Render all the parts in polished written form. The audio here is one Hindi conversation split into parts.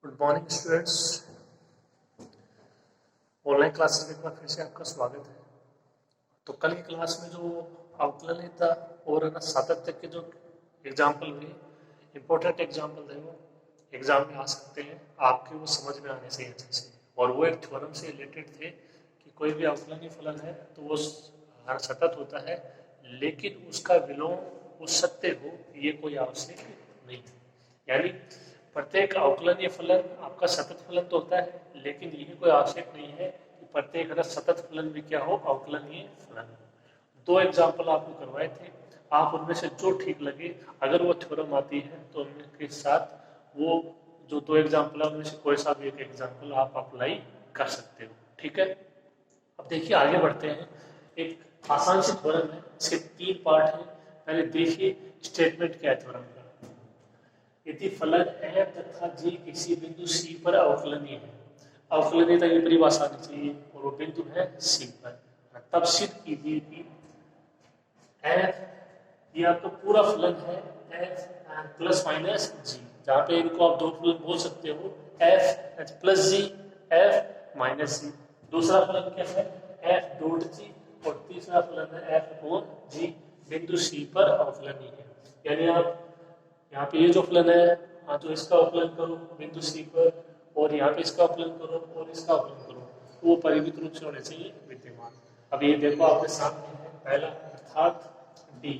Good morning students. Online classes में एक बार फिर से आपका स्वागत है। तो कल की क्लास में जो अवकलनीयता और सातत्य के जो एग्जाम्पल हुए, इम्पोर्टेंट एग्जाम्पल है, वो एग्जाम में आ सकते हैं, आपके वो समझ में आने से अच्छे से। और वो एक थ्योरम से रिलेटेड थे कि कोई भी अवकलनीय फलन है तो वो सतत होता है, लेकिन उसका विलोम उस सत्य हो ये कोई आवश्यक नहीं है। यानी प्रत्येक अवकलनीय फलन आपका सतत फलन तो होता है, लेकिन ये कोई आवश्यक नहीं है कि प्रत्येक सतत फलन भी क्या हो, अवकलनीय फलन। दो एग्जाम्पल आपको करवाए थे, आप उनमें से जो ठीक लगे, अगर वो थ्योरम आती है तो उनके साथ वो जो दो एग्जाम्पल है उनमें से कोई सा भी एक एग्जाम्पल आप अप्लाई कर सकते हो। ठीक है, अब देखिए आगे बढ़ते हैं। एक आसान सी थ्योरम है, इसके तीन पार्ट हैं। पहले देखिए स्टेटमेंट क्या है थ्योरम का। यदि फलन f तथा g किसी बिंदु c पर अवकलनीय है, अवकलनीयता की परिभाषा आनी चाहिए, और वो बिंदु है c पर, तब सिद्ध कीजिए कि f ये आपका पूरा फलन है f प्लस माइनस g, जहाँ पे इनको आप दो फलन बोल सकते हो, f plus g, f minus g। दूसरा फलन क्या है, f डॉट g, और तीसरा फलन है f अपॉन g, बिंदु c पर अवकलनीय है। यानी आप यहाँ पे ये जो फलन है, हाँ, तो इसका अवकलन करो बिंदु सी पर, और यहाँ पे इसका अवकलन करो और इसका अवकलन करो, तो वो परिमित रूप से होने चाहिए विद्यमान। अब ये देखो आपके सामने है पहला, अर्थात डी,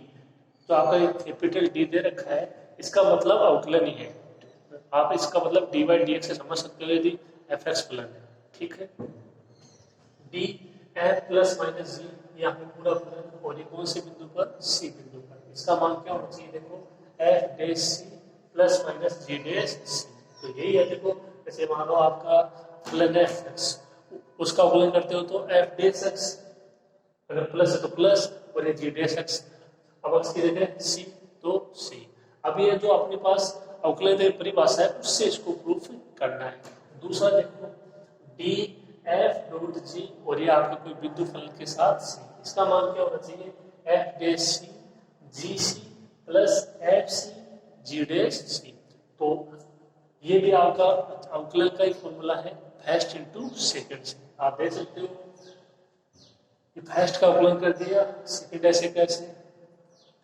तो आपका कैपिटल डी दे रखा है, इसका मतलब अवकलन ही है। आप इसका मतलब डी बाई डी एक्स से समझ सकते हो यदि एफ एक्स फलन है। ठीक है, डी एफ प्लस माइनस जी, यहाँ पे पूरा फलन, और ये कौन से बिंदु पर, सी बिंदु पर। इसका मान क्या होना चाहिए, देखो एफ डैश सी प्लस माइनस जी डैश सी। तो यही है, देखो जैसे मान लो आपका फलन है एफ एक्स, उसका अवकलन करते हो तो एफ डैश एक्स, अगर प्लस है तो प्लस, और ये जी डैश एक्स, अब एक्स की जगह सी तो सी। अब ये जो अपने पास अवकलन परिभाषा है उससे इसको प्रूफ करना है। दूसरा देखो डी एफ डॉट जी, और ये आपके कोई बिंदु फलन के साथ सी, इसका मान क्या होना चाहिए, एफ डैश सी जी सी प्लस एफ सी जी डैश सी। तो ये भी आपका अवकलन का ही फॉर्मूला है, फर्स्ट इनटू सेकंड से। आप देख सकते हो ये फर्स्ट का अवकलन कर दिया, सेकंड ऐसे कैसे,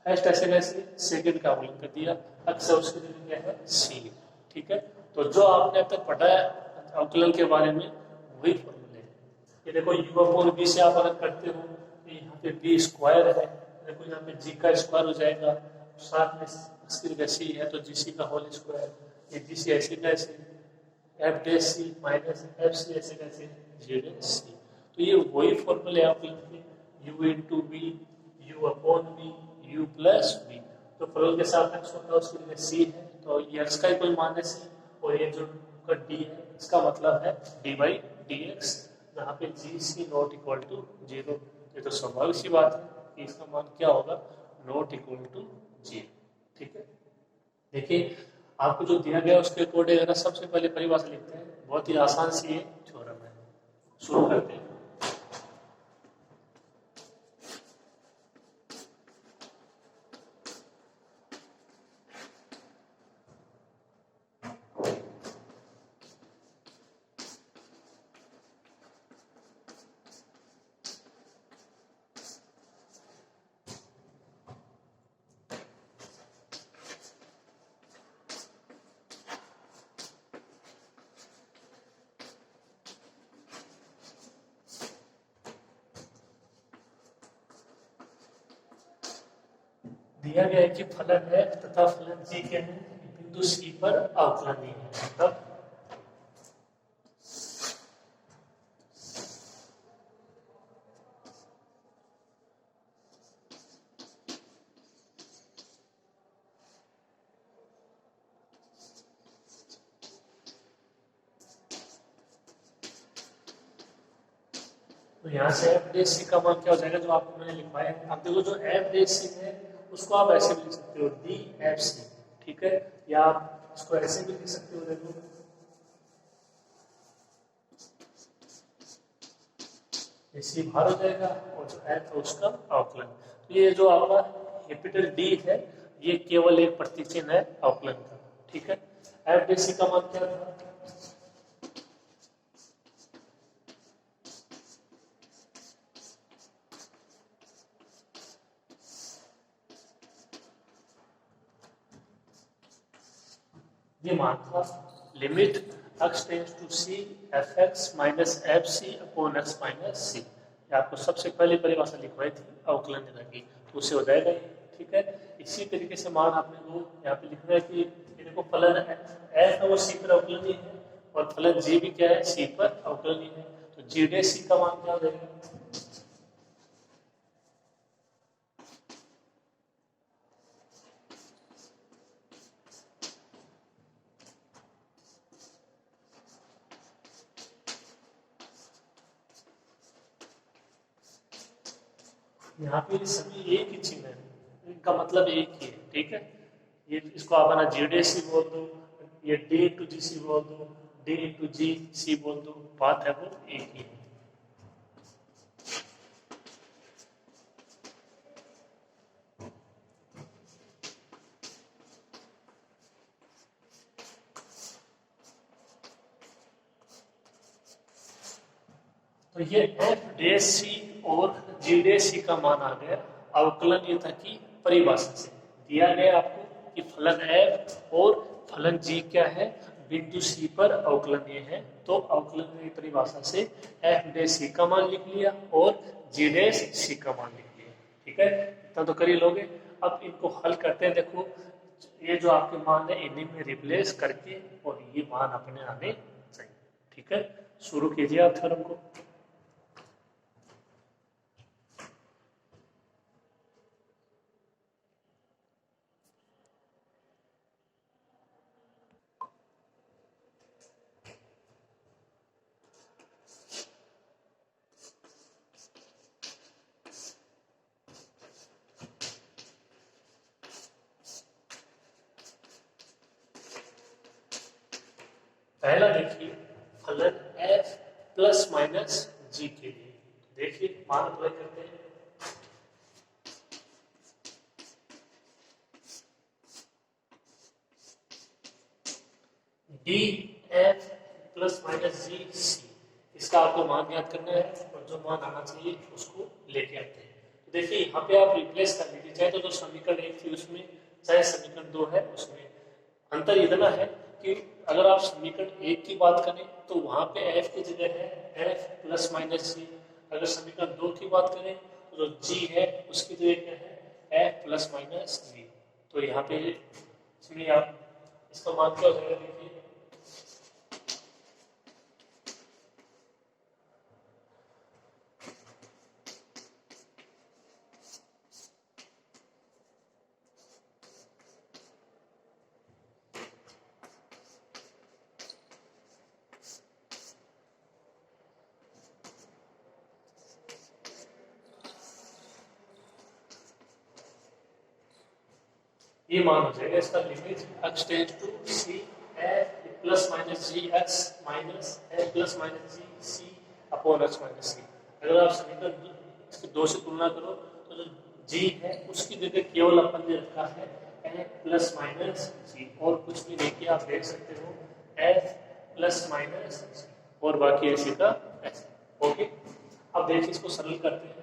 फर्स्ट ऐसे कैसे, सेकंड का अवकलन कर दिया, अक्सर उसकी जगह क्या है सी। ठीक है, तो जो आपने अब तक पढ़ा है अवकलन के बारे में वही फॉर्मूले हैं। ये देखो यू अपॉन बी से आप अगर करते हो तो यहाँ पे बी स्क्वायर है, देखो यहाँ पे जी का स्क्वायर हो जाएगा, साथ में इसकी जगह सी है तो जी सी का होल स्क्वायर, ये जी सी ऐसे कैसे, एफ डैश सी माइनस एफ सी ऐसे कैसे, जी डैश सी। तो ये वही फॉर्मूले आप लिखेंगे, u into b, u upon b, u plus b. तो फलन के साथ एक्स होता है उसकी जगह सी है, तो ये एक्स का ही कोई मान है सी, और ये जो डी है इसका मतलब है डी बाई डी एक्स, जहाँ पे जी सी नॉट इक्वल टू जीरो। ये तो स्वाभाविक सी बात है कि इसका मान क्या होगा, नॉट इक्वल टू जीरो। ठीक है, देखिए आपको जो दिया गया उसके अकॉर्डिंग अगर सबसे पहले परिभाषा लिखते हैं, बहुत ही आसान सी ये थ्योरम है। शुरू करते हैं। दिया गया है कि फलन है तथा फलन जी के बिंदु सी पर अवकलनीय है, मतलब तो यहाँ से एफ डैश सी का मान क्या हो जाएगा, जो आपको मैंने लिखवाया है। अब देखो जो एफ डैश सी है उसको आप ऐसे भी लिख सकते हो, डी एफ सी। ठीक है, या आप इसको ऐसे भी लिख सकते हो, देखो सी बाहर हो जाएगा और जो एफ है उसका अवकलन। तो ये जो आपका कैपिटल डी है ये केवल एक प्रतीक चिन्ह है अवकलन का। ठीक है, एफ डैश सी का मान क्या था, ये मान था limit x tends to c f x minus f c upon x minus c. आपको सबसे पहले परिभाषा लिखवाई थी अवकलन नियंत्रण की, तो उससे हो जाएगा ये। ठीक है, इसी तरीके से मान आपने को यहाँ पे लिखना है कि देखो फलन एफ है वो सी पर अवकलनीय है और फलन जी भी क्या है, सी पर अवकलनीय है। तो जी डे सी का मान क्या हो जाएगा, यहाँ पे सभी एक ही चिन्ह है, इनका मतलब एक ही है। ठीक है, ये इसको आप ना जी डे सी बोल दो, ये डी इंटू जी सी बोल दो, डी इंटू जी सी बोल दो, बात है वो एक ही है। तो ये एफ डे सी और जी डे सी का मान आ गया अवकलनीयता की परिभाषा से। दिया गया आपको कि फलन एफ और फलन जी क्या है, बिंदु सी पर अवकलनीय है, तो अवकलनीय परिभाषा से एफ डे सी का मान लिख लिया और जी डे सी का मान लिख लिया। ठीक है, इतना तो कर ही लोगे। अब इनको हल करते हैं। देखो ये जो आपके मान है इन्हीं में रिप्लेस करके और ये मान अपने आने चाहिए। ठीक है, शुरू कीजिए आप थ्योरम को। पहला देखिए फलन f प्लस माइनस जी के लिए, देखिए मान अप्लाई करते हैं। D f plus minus g सी, इसका आपको मान याद करना है और जो मान आना चाहिए उसको लेके आते हैं। तो देखिए यहाँ पे आप रिप्लेस कर लीजिए, चाहे तो जो समीकरण एक थी उसमें, चाहे समीकरण दो है उसमें। अंतर इतना है कि अगर आप समीकरण एक की बात करें तो वहां पे एफ की जगह है एफ प्लस माइनस जी। अगर समीकरण दो की बात करें तो जो जी है उसकी जगह क्या है, एफ प्लस माइनस जी। तो यहाँ पे इसमें आप इसका मान क्या हो जाएगा, देखिए ये मान हो जाएगा इसका limit x tends to c f plus minus g x minus f plus minus g c upon x minus c। अगर आप समीकरण इसके दो से तुलना करो तो जो g है उसकी जगह केवल अपन ने रखा है f प्लस माइनस जी और कुछ भी नहीं किया। आप देख सकते हो f प्लस माइनस जी और बाकी ऐसे का ऐसे। ओके, अब देखिए इसको सरल करते हैं।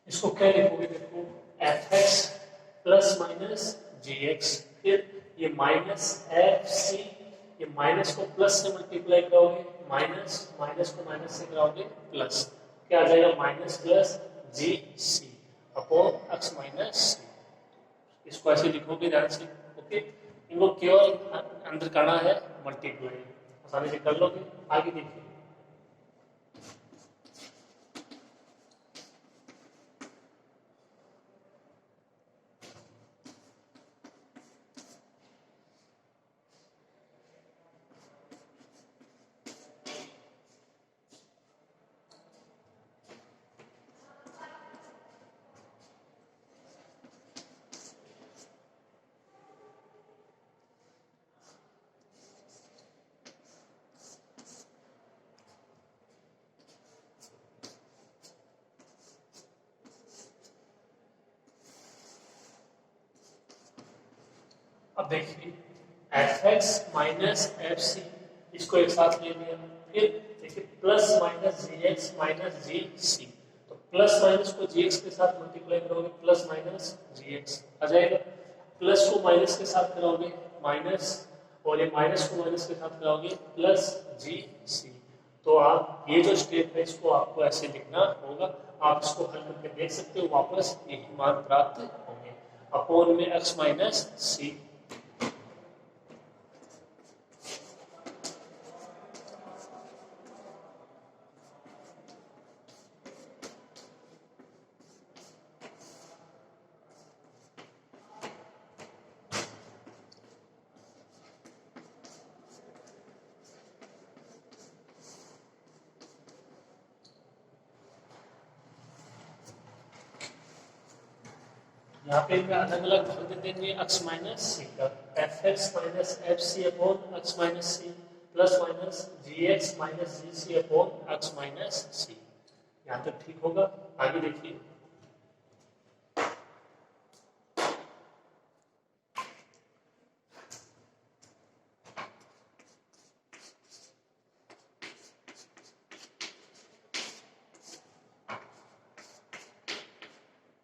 इसको क्या लिखोगे, देखो F x plus minus g x, फिर ये माइनस एफ सी, ये माइनस को प्लस से मल्टीप्लाई कराओगे, माइनस माइनस को माइनस से कराओगे प्लस, क्या आ जाएगा माइनस प्लस जी सी अपॉन एक्स माइनस सी। इसको ऐसे लिखोगे ध्यान से। ओके, इनको केवल अंदर करना है मल्टीप्लाई, आसानी से कर लोगे। आगे देखिए अब देखिए f x minus f c, इसको एक साथ ले लिया, फिर देखिए plus minus g x minus g c, तो प्लस माइनस को जी एक्स के साथ मल्टीप्लाई करोगे प्लस माइनस जी एक्स आ जाएगा, प्लस को माइनस के साथ करोगे माइनस, और ये माइनस को माइनस के साथ कराओगे प्लस जी सी। तो आप ये जो स्टेप है इसको आपको ऐसे लिखना होगा, आप इसको हल करके देख सकते हो, वापस यही मान प्राप्त होंगे अपॉन में एक्स माइनस सी। यहाँ पे मैं अलग अलग भाग दे देंगे एक्स माइनस सी का, f x minus f c upon x minus c plus minus g x minus g c upon x minus c. यहाँ तक ठीक होगा। आगे देखिए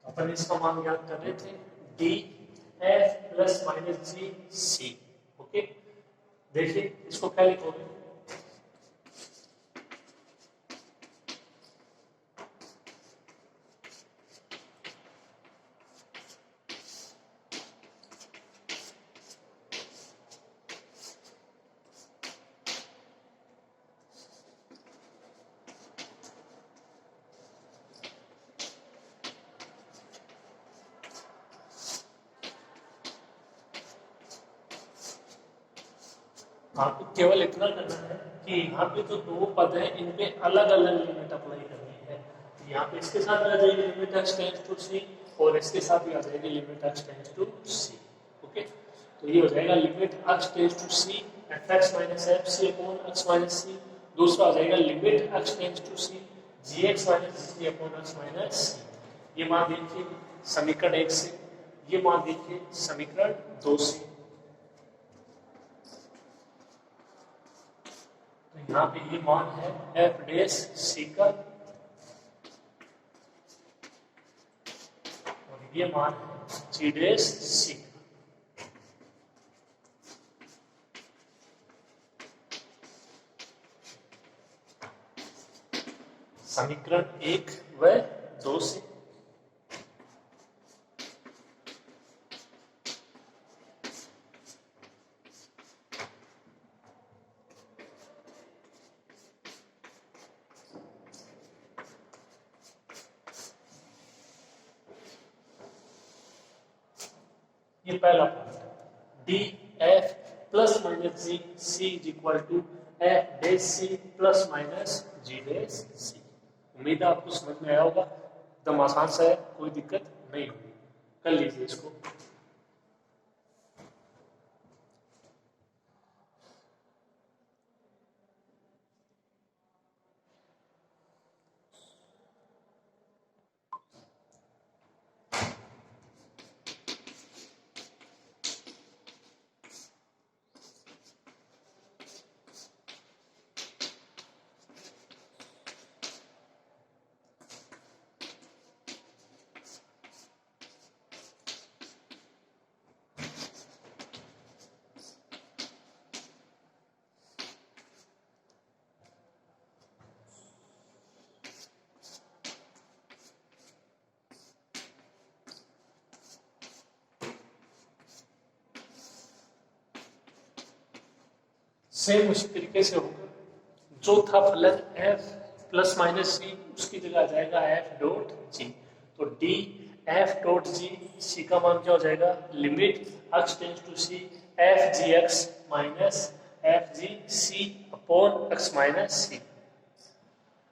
अपन इसका मान ज्ञात कर रहे थे D f plus minus g सी। ओके, देखिए इसको क्या लिखोगे, आपको केवल इतना करना है कि यहाँ पे जो दो पद है इन पे अलग अलग लिमिट अप्लाई करनी है। यहाँ पे इसके साथ आ जाएगी limit x tends to c, और इसके साथ भी आ जाएगी limit x tends to c. Okay, तो ये हो जाएगा limit x tends to c f x minus f c upon x minus c. दूसरा आ जाएगा limit x tends to c g x minus g c upon x minus c. ये मान देखिए समीकरण 1 से, ये मान देखिए समीकरण 2 से। तो यहाँ पे ये मान है एफ डैश सी का, और ये मान है जी डैश सी का। समीकरण 1 व 2 से। ये पहला point d f plus minus g c is equal to f dash C plus minus ji dash c. उम्मीद है आपको समझ में आया होगा, एकदम आसान सा है, कोई दिक्कत नहीं होगी, कर लीजिए इसको। सेम उसी तरीके से होगा, जो था फलन एफ प्लस माइनस सी उसकी जगह आ जाएगा एफ डॉट जी। तो d f dot g c का मान क्या हो जाएगा, limit x tends to c f g x minus f g c upon x minus c.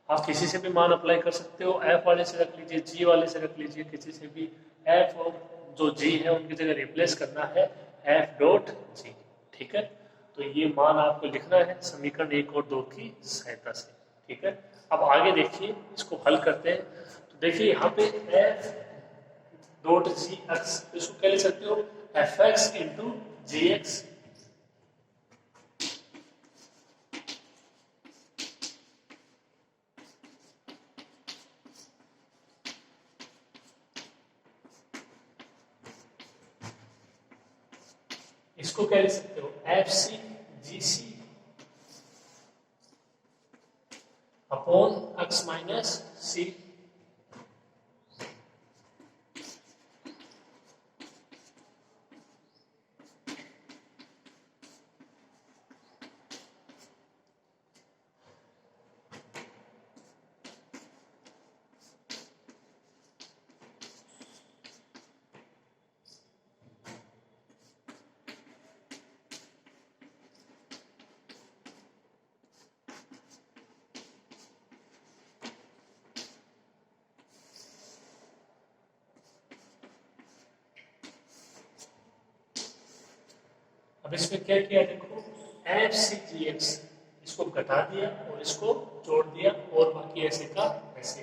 आप किसी से भी मान अप्लाई कर सकते हो, एफ वाले से रख लीजिए, जी वाले से रख लीजिए, किसी से भी एफ और जो जी है उनकी जगह रिप्लेस करना है एफ डॉट जी। ठीक है, तो ये मान आपको लिखना है समीकरण 1 और 2 की सहायता से। ठीक है, अब आगे देखिए इसको हल करते हैं। तो देखिए यहाँ पे एफ डॉट जी एक्स, इसको क्या लिख सकते हो एफ एक्स इंटू जी एक्स इसको क्या लिख सकते हो एफ सी जी सी अपॉन एक्स माइनस सी। अब इसमें क्या किया देखो एफ सी जी एक्स इसको घटा दिया और इसको जोड़ दिया और बाकी ऐसे का ऐसे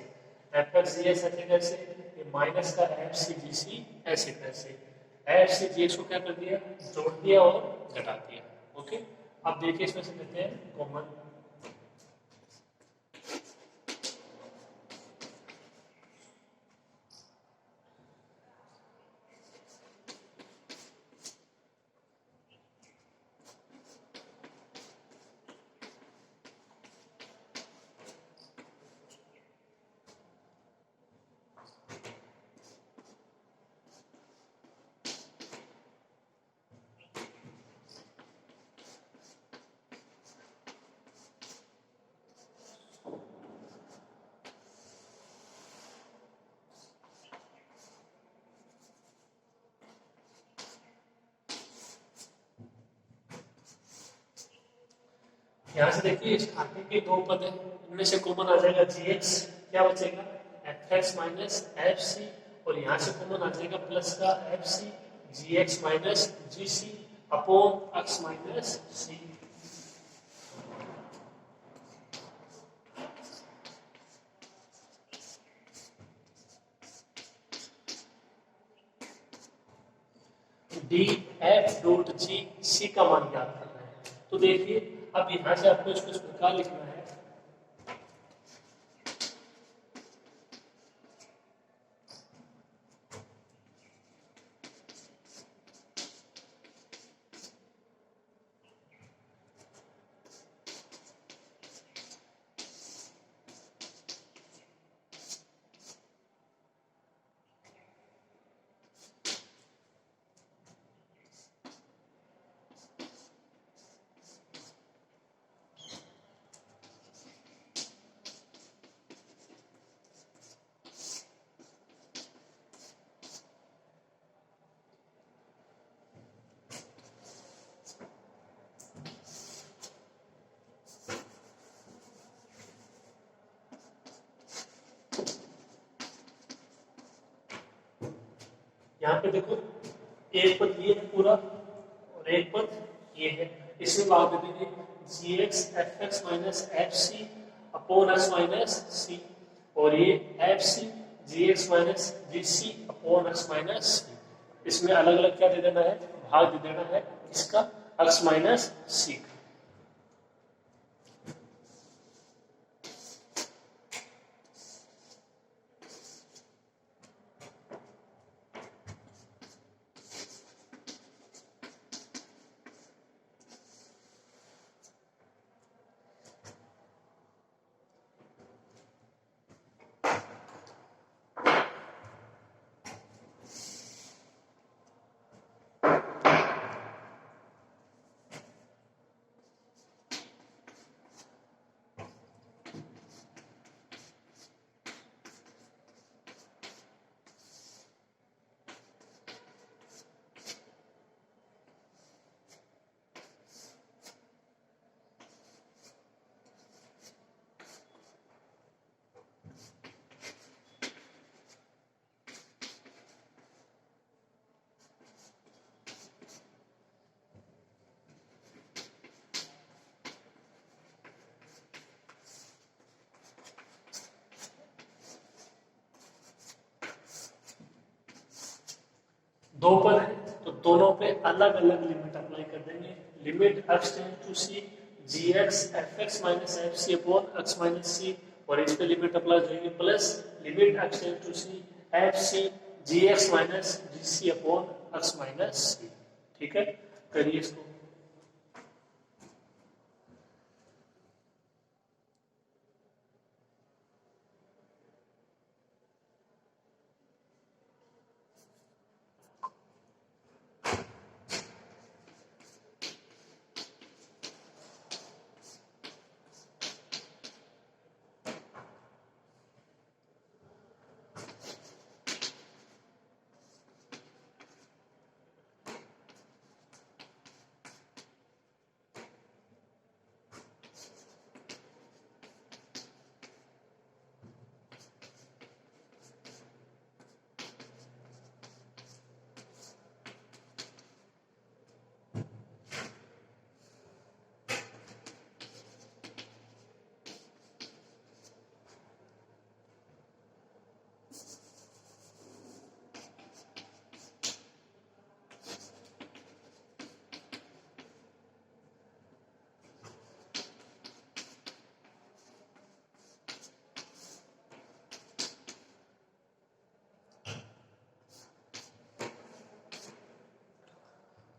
एफ एक्स जी एक्स ऐसे कैसे ये माइनस का एफ सी जी सी ऐसे कैसे एफ सी जी एक्स को क्या कर दिया जोड़ दिया और घटा दिया। ओके अब देखिए इसमें से लेते हैं कॉमन यहाँ से देखिए आगे के दो पद है इनमें से कॉमन आ जाएगा जी एक्स क्या बचेगा f x minus f c और यहाँ से कॉमन आ जाएगा प्लस का f c g x minus g c upon x minus c. D f dot g c का मान ज्ञात करना है। तो देखिए अब यहां से आपको इसको इस प्रकार लिखना है यहाँ पे देखो एक पद ये है पूरा और एक पद ये है इसमें भाग दे देंगे g x f x minus f c upon x minus c और ये f c g x minus g c upon x minus c. इसमें अलग अलग क्या दे देना है भाग दे देना है इसका एक्स माइनस सी का। दो पद है तो दोनों पे अलग अलग limit limit x tend to c g x f x minus f c upon x minus c, और इस पे लिमिट अप्लाई हो जाएगी plus limit x tend to c f c g x minus g c upon x minus c. ठीक है, करिए इसको।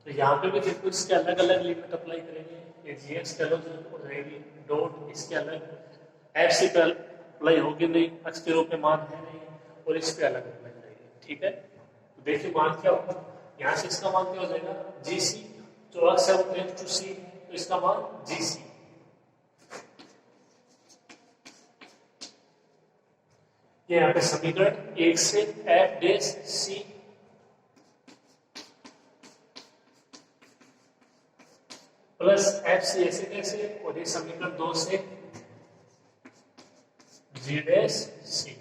तो यहाँ पे भी देखो इसके अलग अलग लिमिट अप्लाई करेंगे। ये जी एक्स कह लो जो हो जाएगी डॉट इसके अलग एफ सी पे अप्लाई होगी नहीं, एक्स के रूप में मान है नहीं, और इस पे अलग अप्लाई करेंगे। ठीक है, तो देखिए मान क्या होगा, यहाँ से इसका मान क्या हो जाएगा जी सी, जो एक्स है वो टेंड्स टू सी, तो इसका मान जी सी। ये यहाँ पे समीकरण एक से एफ डेस सी प्लस एफ सी ऐसे कैसे, और ये समीकरण 2 से जी डैश सी।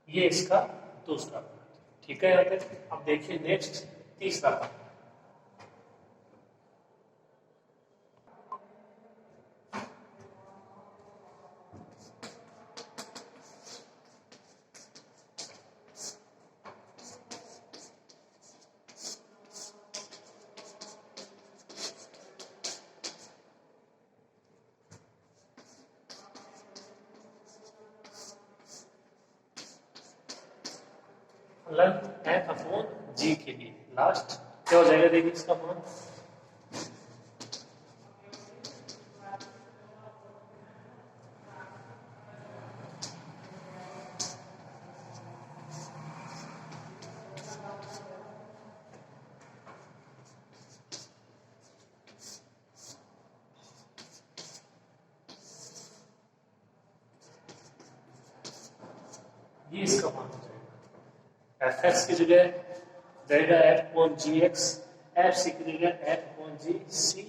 ये इसका दूसरा पार्ट। ठीक है, यहाँ पे अब देखिए नेक्स्ट तीसरा पार्ट। लग एफ अपॉन जी के लिए लास्ट क्या हो जाएगा, देखिए इसका मान ये इसका मान हो जाएगा एफ एक्स की जगह जाएगा F upon g x, F C की जगह F upon g c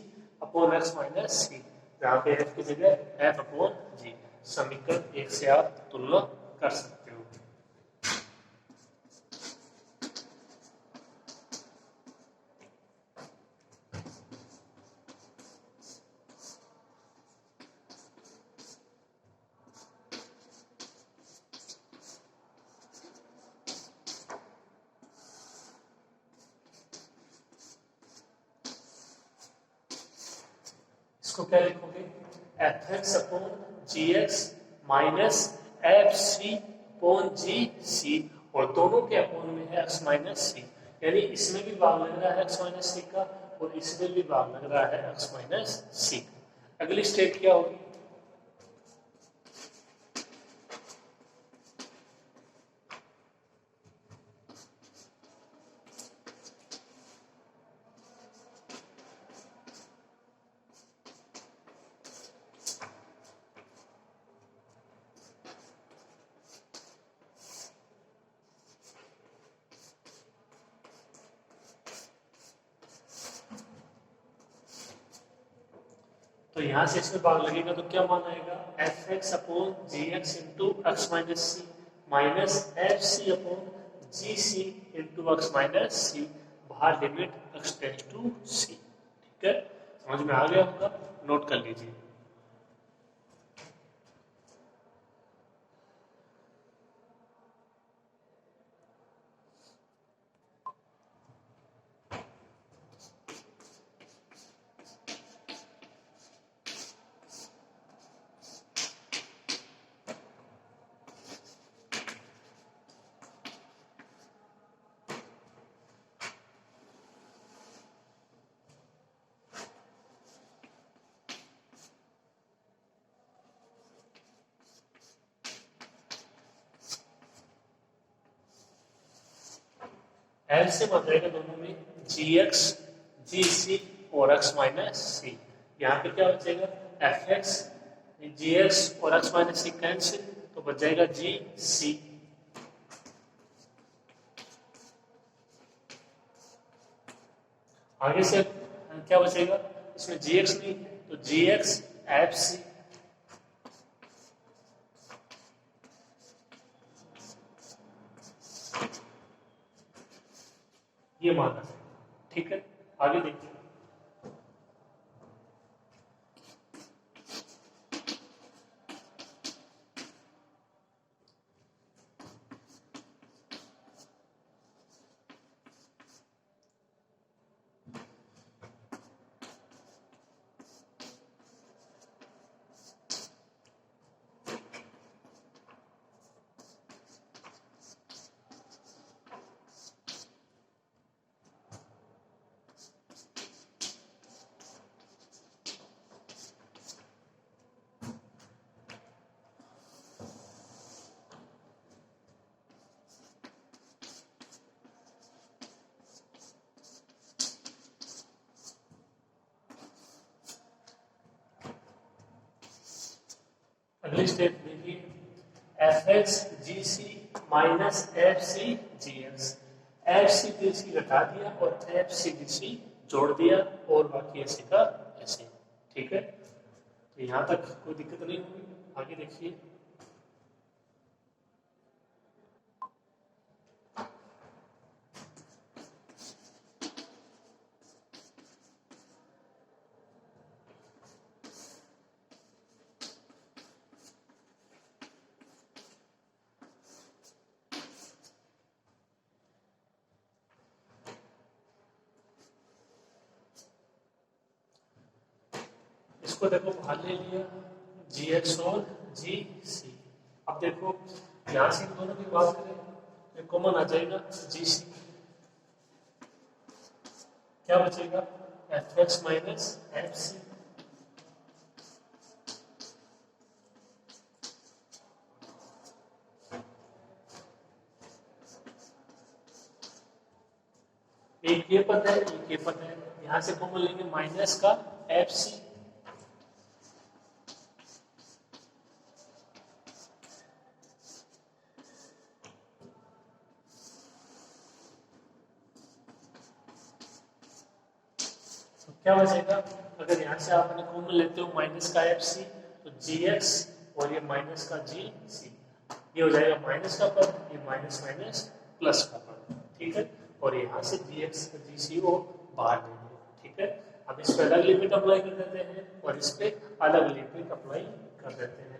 upon x minus सी, जहाँ पे एफ की जगह एफ अपॉन जी। समीकरण एक से आप तुलना कर सकते हो। इसको क्या लिखोगे, f x upon g x minus f c upon g c, और दोनों के अपॉन में है एक्स माइनस सी, यानी इसमें भी भाग लग रहा है एक्स माइनस सी का और इसमें भी भाग लग रहा है एक्स माइनस सी। अगली स्टेप क्या होगी, तो यहाँ से इसमें भाग लगेगा तो क्या मान आएगा, F x upon g x into x minus सी minus f c upon g सी इंटू एक्स माइनस सी, बाहर लिमिट एक्स टेंड्स टू सी। ठीक है, समझ में आ गया होगा, नोट कर लीजिए। एल से बन जाएगा दोनों में जी एक्स जी सी और एक्स माइनस सी। यहाँ पे क्या बचेगा, एफ एक्स जी एक्स और एक्स माइनस सी कैंसिल, तो बच जाएगा जी सी। आगे से क्या बचेगा, इसमें जी एक्स नहीं तो जी एक्स एफ सी, ये माना जाएगा। ठीक है, आगे देखिए। अगली स्टेप देखिए, एफ एक्स जी सी minus f c g x, F c जी सी घटा दिया और एफ सी जी सी जोड़ दिया और बाकी ऐसे का ऐसे। ठीक है, तो यहाँ तक कोई दिक्कत नहीं हुई, आगे देखिए। इसको देखो बाहर ले लिया, जी एक्स और जी सी। अब देखो यहाँ से इन दोनों की बात करें, कॉमन आ जाएगा जी सी, क्या बचेगा, f x minus f c. एक ये पद है, एक ये पद है, यहाँ से कॉमन लेंगे माइनस का एफ सी। तो क्या बचेगा, अगर यहाँ से आपने कॉमन लेते हो माइनस का एफ सी, तो जी एक्स और ये माइनस का जी सी, ये हो जाएगा माइनस का पद, ये माइनस माइनस प्लस का पद। ठीक है, और यहाँ से जी एक्स का जी सी वो बाहर देंगे। ठीक है, अब इस पे अलग लिमिट अप्लाई कर देते हैं और इस पे अलग लिमिट अप्लाई कर देते हैं।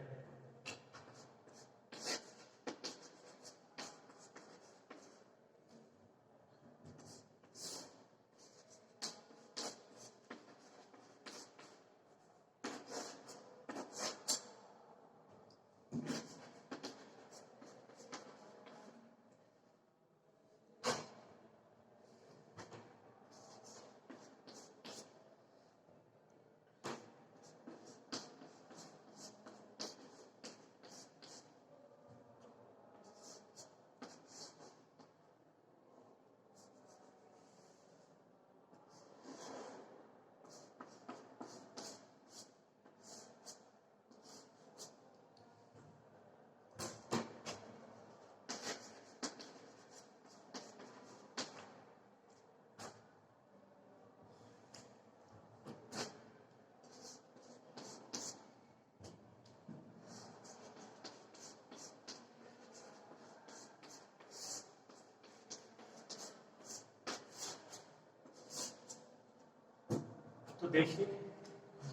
देखिए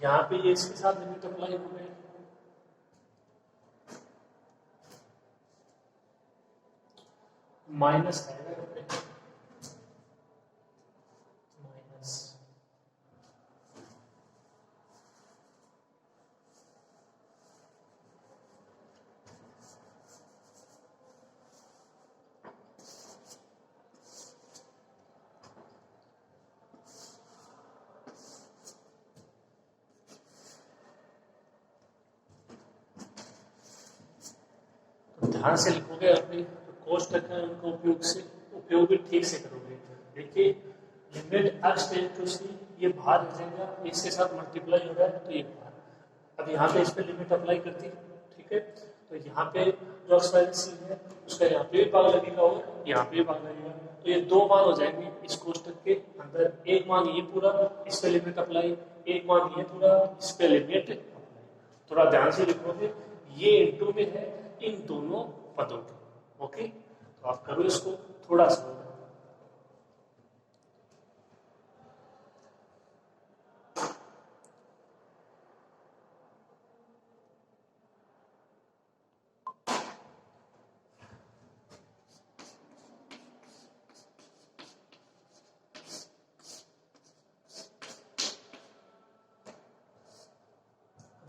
यहाँ पे ये इसके साथ लिमिट अप्लाई हो गई, माइनस आएगा यहाँ पे, माइनस। ध्यान से लिखोगे अपनी कोष्टक है उनको उपयोग भी ठीक से करोगे। देखिए लिमिट x टेंड टू सी, ये बाहर रह जाएगा, इसके साथ मल्टीप्लाई हो रहा है तो ये बाहर। अब यहाँ पे इस पे लिमिट अप्लाई करती है, ठीक है। तो यहाँ पे जो x माइनस सी है उसका यहाँ पे भी भाग लगेगा और यहाँ पे भी भाग लगेगा, तो ये दो मान हो जाएंगे इस कोष्टक के अंदर। एक मान ये पूरा, इस पे लिमिट अप्लाई, एक मान ये पूरा, इस पे लिमिट अप्लाई। थोड़ा ध्यान से लिखोगे, ये इंटू में है इन दोनों पदों के, ओके। तो आप करो इसको थोड़ा सा।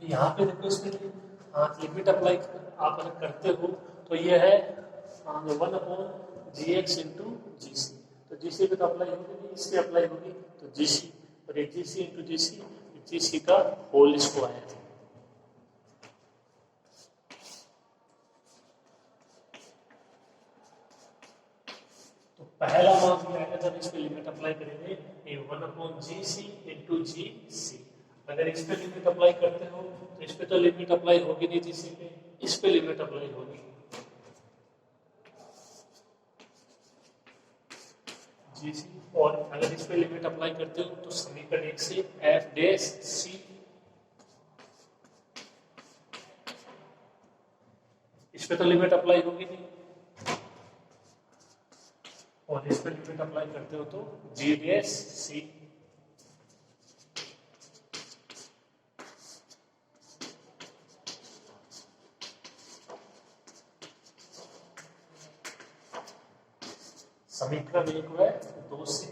यहाँ पे देखो इसमें लिमिट अप्लाई आप अगर करते हो तो ये है 1/gx इंटू जी सी। तो जी सी पे तो अप्लाई होगी नहीं, इस पे अप्लाई होगी तो जी सी, और एक जी सी इंटू जी सी का होल स्क्वायर। तो पहला मान ये आएगा जब इस पे लिमिट अप्लाई करेंगे, ये 1/gc इंटू जी सी। अगर इस पे लिमिट अप्लाई करते हो तो इस पे तो लिमिट अप्लाई होगी नहीं जीसी पे, इस पे लिमिट अप्लाई होगी जीसी। और अगर इस पे लिमिट अप्लाई करते हो तो समीकरण 1 से एफ डैश सी, इस पे तो लिमिट अप्लाई होगी नहीं, और इस पे लिमिट अप्लाई करते हो तो जी डैश सी। समीकरण 1 है 2 से,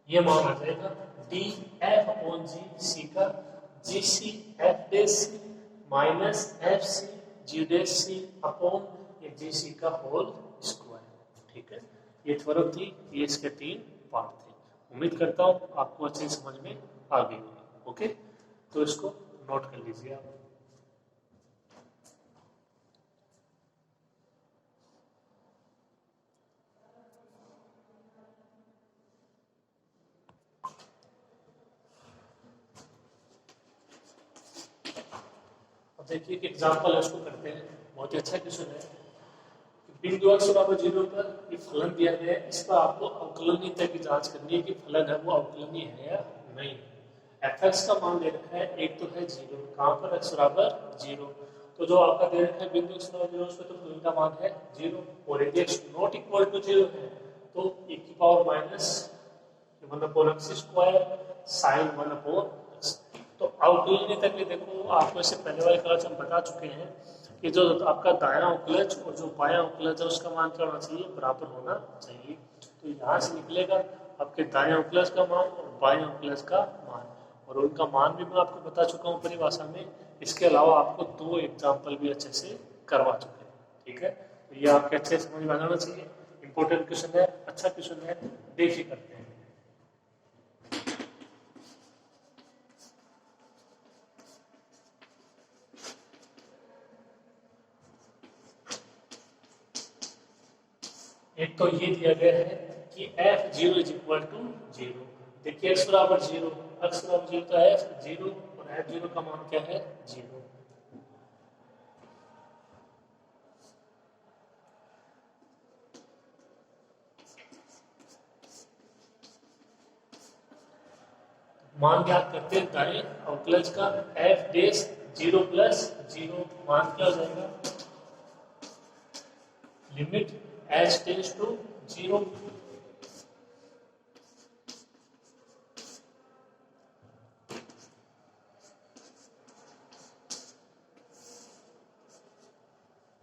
ये मान आ जाएगा D F upon g c का जी सी एफ डैश सी माइनस एफ सी जी डैश सी अपॉन ये जी सी का होल स्क्वायर, ठीक है। ये थ्योरम थी, ये इसके 3 पार्ट थे। उम्मीद करता हूँ आपको अच्छे समझ में आ गई होगी, ओके। तो इसको नोट कर लीजिए आप। देखिए एक एग्जाम्पल है, उसको करते हैं। बहुत ही अच्छा क्वेश्चन है। बिंदु x बराबर 0 पर ये फलन दिया गया है, इस पर आपको अवकलनीयता की जांच करनी है कि फलन है वो अवकलनीय है या नहीं। fx का मान दे रखा है, एक तो है 0, कहाँ पर x बराबर 0। तो जो आपका दे रखा है बिंदु x बराबर 0 उस पर तो फलन का मान है 0, और यदि x नॉट इक्वल टू 0 है तो e की power minus 1/x square sine 1/x। तो अवकलनीयता के लिए देखो, आपको इससे पहले वाले क्लास हम बता चुके हैं कि जो आपका दायां अवकलज और जो बायां अवकलज है उसका मान क्या होना चाहिए, बराबर होना चाहिए। तो यहाँ से निकलेगा आपके दायां अवकलज का मान और बायां अवकलज का मान, और उनका मान भी मैं आपको बता चुका हूँ परिभाषा में। इसके अलावा आपको 2 एग्जाम्पल भी अच्छे से करवा चुके हैं, ठीक है। तो ये आपके अच्छे समझ में आ जाना चाहिए। इंपॉर्टेंट क्वेश्चन है, अच्छा क्वेश्चन है, देखिए करते हैं। एक तो ये दिया गया है कि f0 इज इक्वल टू 0। देखिए x बराबर 0, x बराबर 0 तो f0 और f0 का मान क्या है 0। मान ज्ञात करते हैं दाएं अवकलज का f डेश 0 प्लस 0 मान क्या हो जाएगा limit h tends to 0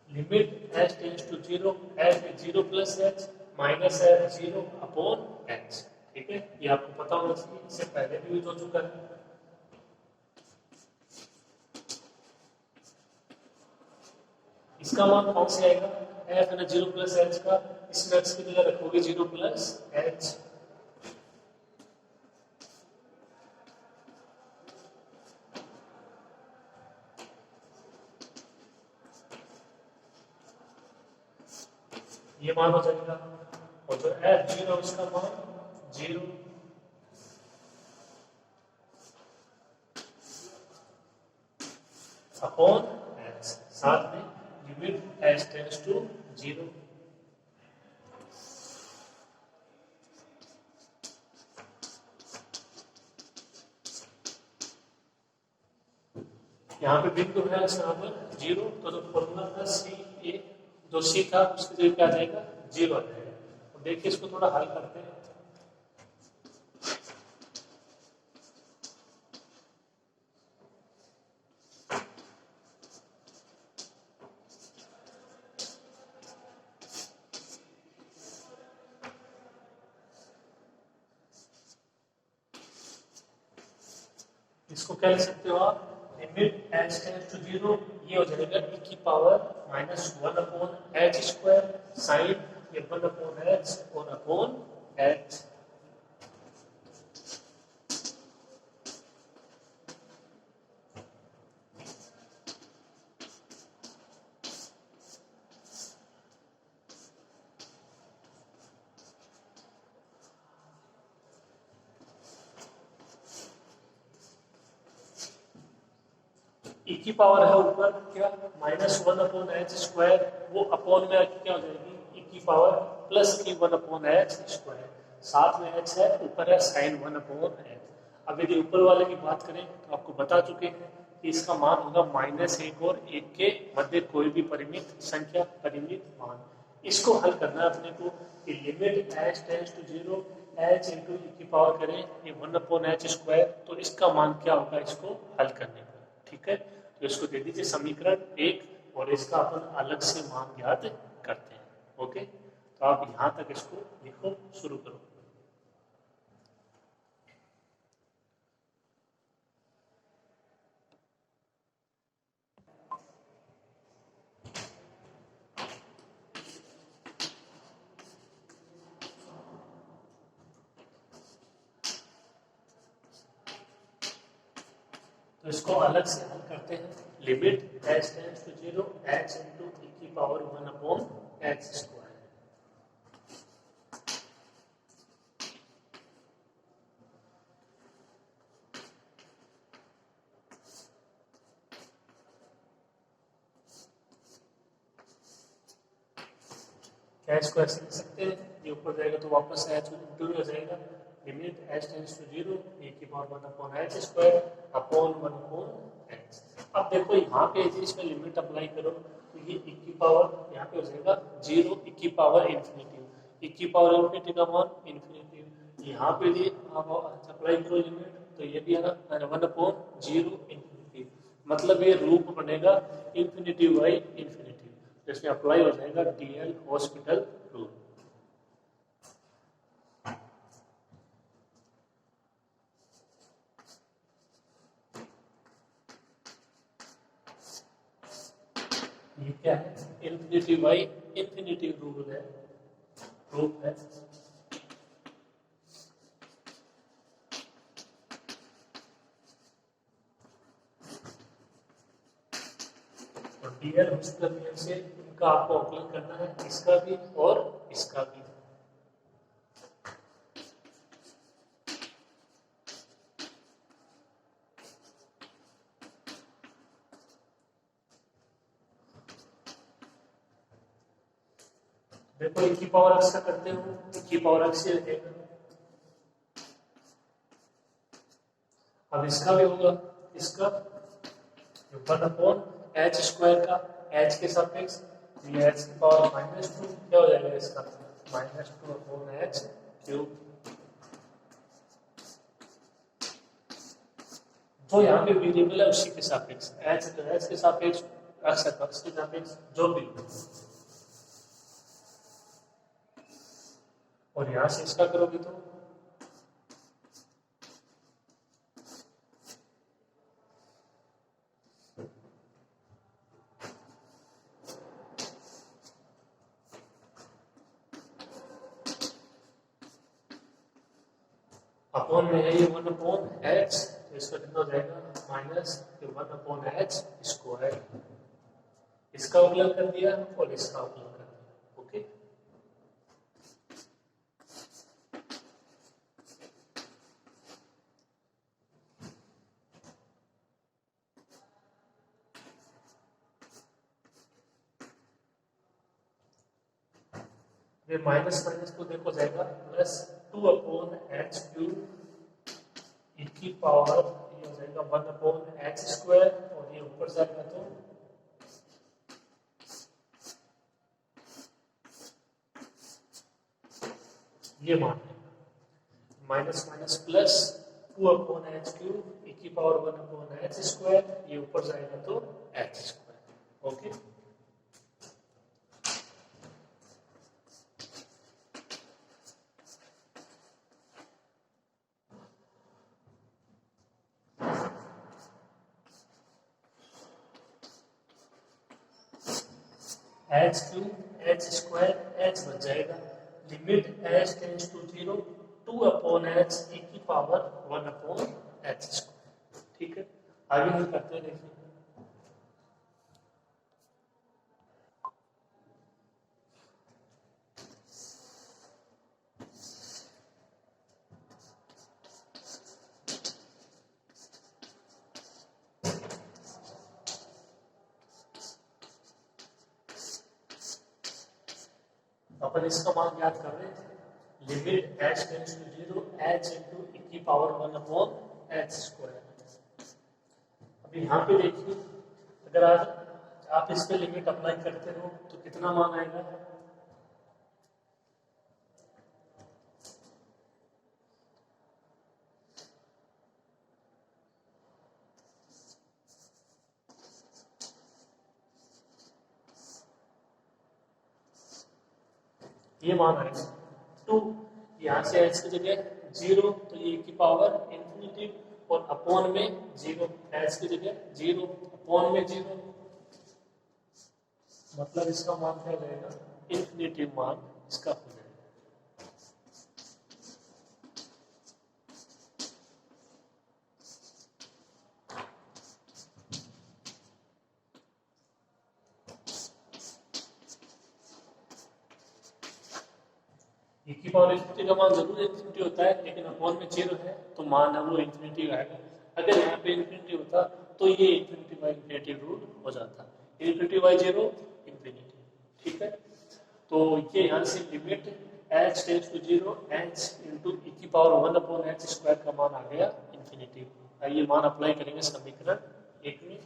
limit h tends to 0 f 0 plus h minus f 0 upon h। ठीक है, ये आपको पता होना चाहिए, इससे पहले भी यूज हो चुका है। इसका मान कौन से आएगा f है ना 0 प्लस h का, इसमें x की जगह रखोगे 0 प्लस h। ये मान हो जाएगा और जो f0 इसका मान 0 अपॉन h, साथ में लिमिट h टेंड्स टू 0। यहाँ पे बिंदु है यहाँ पर 0, तो जो फॉर्मूला था सी ए जो सी था उसकी जगह क्या आ जाएगा 0 आ जाएगा। तो देखिए इसको थोड़ा हल करते हैं। इसको क्या लिख सकते हो आप लिमिट h टेंड्स टू 0, ये हो जाएगा e की power -1 upon h square sign ये 1 अपॉन h और अपॉन h। e की पावर है ऊपर क्या -1 अपॉन h स्क्वायर, वो अपॉन में क्या हो जाएगी e की पावर प्लस की 1 अपॉन h स्क्वायर, साथ में h है ऊपर है साइन 1 अपॉन h। अब यदि ऊपर वाले की बात करें तो आपको बता चुके हैं कि इसका मान होगा -1 और 1 के मध्य कोई भी परिमित संख्या परिमित मान। इसको हल करना है अपने को कि limit h tends to 0 h into e की पावर करें ये 1 अपॉन h स्क्वायर, तो इसका मान क्या होगा इसको हल करने पर। ठीक है, तो इसको दे दीजिए समीकरण 1 और इसका अपन अलग से मान ज्ञात करते हैं। ओके, तो आप यहां तक इसको लिखो, शुरू करो। तो इसको अलग से हल करते हैं। Limit h tends to 0 h into e की पावर 1 अपॉन h स्क्वायर। क्या इसको ऐसे लिख सकते हैं, ये ऊपर जाएगा तो वापस h इंटू हो जाएगा limit h tends to 0 e की power 1 upon h square upon 1 upon h। अब देखो यहाँ पे यदि इसमें लिमिट अप्लाई करो तो ये e की पावर यहाँ पे हो जाएगा 0 e की पावर इन्फिनिटी, e की पावर इन्फिनिटी का मान इन्फिनिटी। यहाँ पे यदि आप अप्लाई करो लिमिट तो ये भी है ना 1 अपॉन 0 इन्फिनिटी, मतलब ये रूप बनेगा इन्फिनिटी बाई इन्फिनिटी, इसमें अप्लाई हो जाएगा डीएल हॉस्पिटल रूल। ये क्या है इन्फिनिटी बाई इन्फिनिटी रूल है, रूप है। और डीएल हॉस्पिटल नियम से इनका आपको आकलन करना है, इसका भी और इसका भी। देखो e की पावर x का करते हो, e की पावर x ही रहेगा। अब इसका भी होगा, इसका 1/h² का h के सापेक्ष, ये h की पावर -2 क्या हो जाएगा इसका, -2/h³। जो यहाँ पे वेरिएबल है उसी के सापेक्ष, h तो h के सापेक्ष, x तो x के सापेक्ष, जो भी। और यहाँ से इसका करोगे तो अपॉन में है ये 1/h, तो इसका कितना हो जाएगा -1/h²। इसका अवकलन कर दिया और इसका अवकलन कर दिया। ओके, ये माइनस माइनस को देखो जाएगा +2/h³ e की पावर, ये हो जाएगा 1/h², और ये ऊपर जाएगा तो ये मान है minus minus plus 2/h³ e की पावर 1/h², ये ऊपर जाएगा तो h²। Okay, h³ h² h बच जाएगा, limit h tends to 0 2/h e की पावर 1/h²। ठीक है, आगे हम करते हैं। देखिए अपन इसका मान याद कर रहे थे, limit h tends to 0 h into e की पावर 1/h²। अब यहाँ पे देखिए, अगर आप इस पे लिमिट अप्लाई करते हो तो कितना मान आएगा, ये मान आएगा 2। यहाँ से h की जगह 0, तो ये की पावर इंफिनिटी, और अपॉन में 0, h की जगह 0 अपॉन में 0, मतलब इसका मान क्या रहेगा, इंफिनिटी मान इसका हो जाएगा। e की पावर इंफिनिटी का मान जरूर इंफिनिटी होता है, लेकिन अपॉन में 0 है तो मान है वो इंफिनिटी आएगा। अगर यहाँ पे इंफिनिटी होता तो ये इंफिनिटी बाई इंफिनिटी रूल हो जाता, इंफिनिटी बाई 0 इंफिनिटी। ठीक है, तो ये यहाँ से limit h tends to 0 h into e की पावर 1/h² का मान आ गया इंफिनिटी। ये मान अप्लाई करेंगे समीकरण 1 में।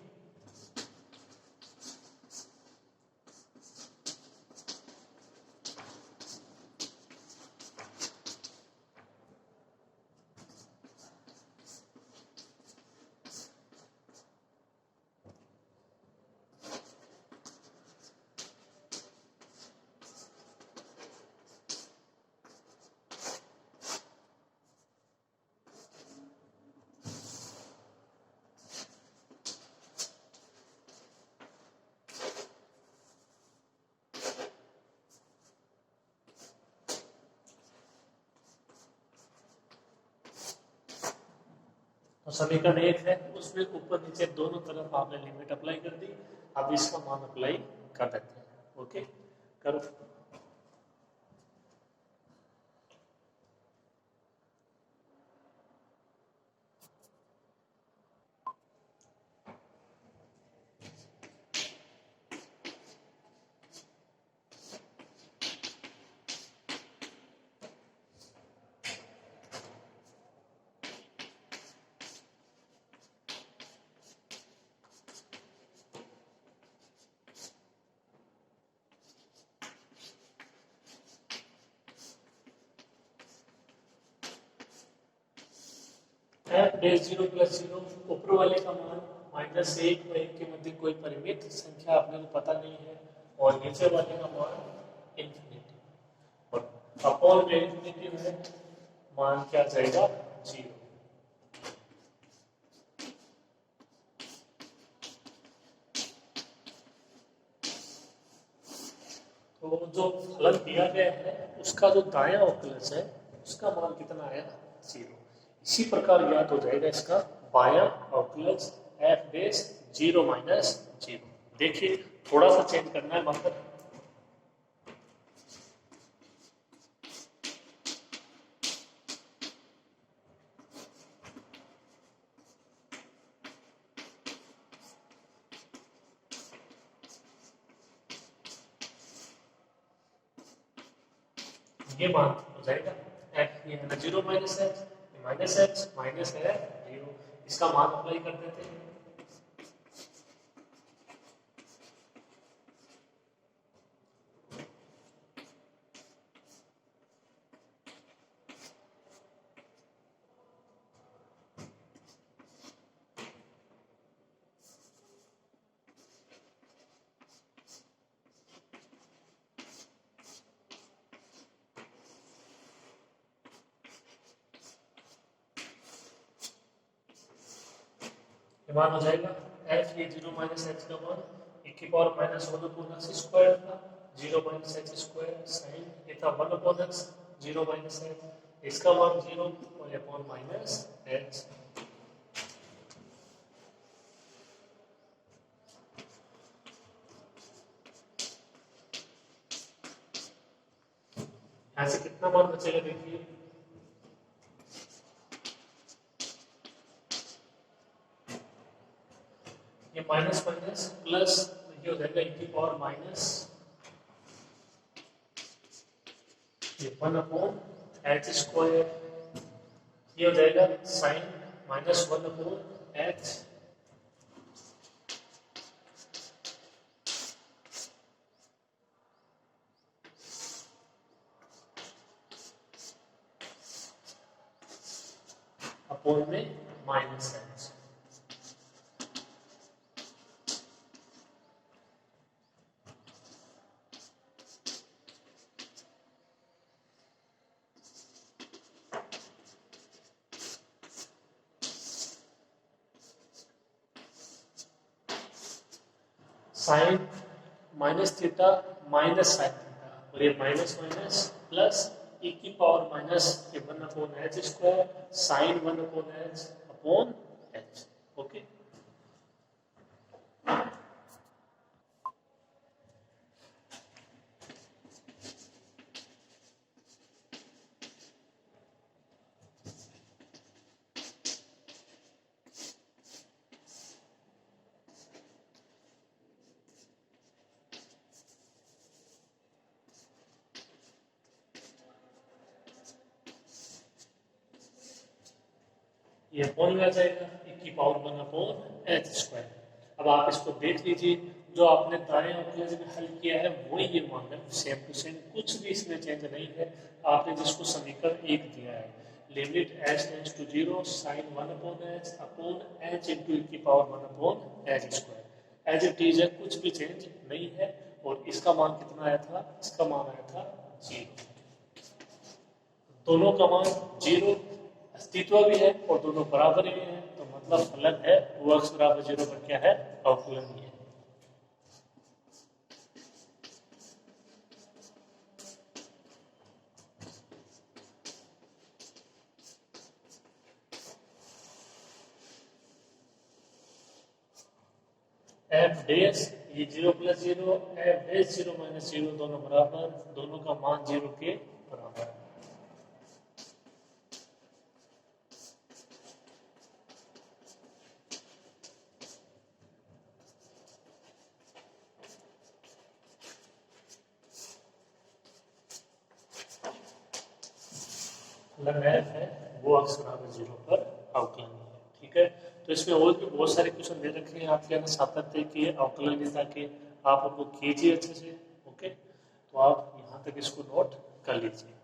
तो समीकरण 1 है, उसमें ऊपर नीचे दोनों तरफ आपने लिमिट अप्लाई कर दी, अब इसका मान अप्लाई कर देते हैं। ओके, करो। डैश 0 प्लस 0, ऊपर वाले का मान -1 और 1 के मध्य कोई परिमित संख्या अपने को पता नहीं है, और नीचे वाले का मान इंफिनिटी, और अपॉन में इंफिनिटी है, मान क्या जाएगा 0। तो जो फलन दिया गया है उसका जो दायां अवकलज है उसका मान कितना आया 0। इसी प्रकार याद हो जाएगा इसका बायां अवकलज f डैश 0 माइनस 0। देखिए थोड़ा सा चेंज करना है मात्र, ये मान हो जाएगा f, ये है ना 0 minus x, minus x minus है 0, इसका मान अप्लाई कर देते हैं। मान हो जाएगा f, ये 0 माइनस x का मान e की power minus 1 upon x square था, 0 माइनस x स्क्वायर साइन ये था 1 अपॉन x, 0 माइनस x, इसका मान 0 और अपॉन माइनस x। यहाँ से कितना मान बचेगा देखिए, ये माइनस माइनस प्लस, ये हो जाएगा e की पावर माइनस ये 1 अपॉन h स्क्वायर, ये हो जाएगा sine minus 1 upon h, upon में minus h। Sine minus theta minus sine theta, और ये माइनस माइनस प्लस e की power minus 1 upon h square sine 1 upon h upon h। Okay, ये अपॉन में आ जाएगा e की पावर 1 अपॉन h स्क्वायर। अब आप इसको देख लीजिए, जो आपने दाएं अवकलज में हल किया है वही ये मान है, सेम टू सेम, कुछ भी इसमें चेंज नहीं है। आपने जिसको समीकरण 1 दिया है, limit h tends to 0 sine 1 upon h upon h into e की power 1 upon h square, as it is है, कुछ भी चेंज नहीं है। और इसका मान कितना आया था, इसका मान आया था 0। दोनों का मान 0 अस्तित्व भी है और दोनों बराबर भी है, तो मतलब फलन है 2x बराबर 0 पर क्या है, अवकलन ही है। f डैश ये 0 प्लस 0, f डैश 0 माइनस 0 दोनों बराबर, दोनों का मान 0 के बराबर। फलन f है वो x बराबर 0 पर अवकलन है। ठीक है, तो इसमें और भी बहुत सारे क्वेश्चन दे रखे हैं आपके यहाँ सातत्य के अवकलनीयता के, आप उनको कीजिए अच्छे से। ओके, तो आप यहाँ तक इसको नोट कर लीजिए।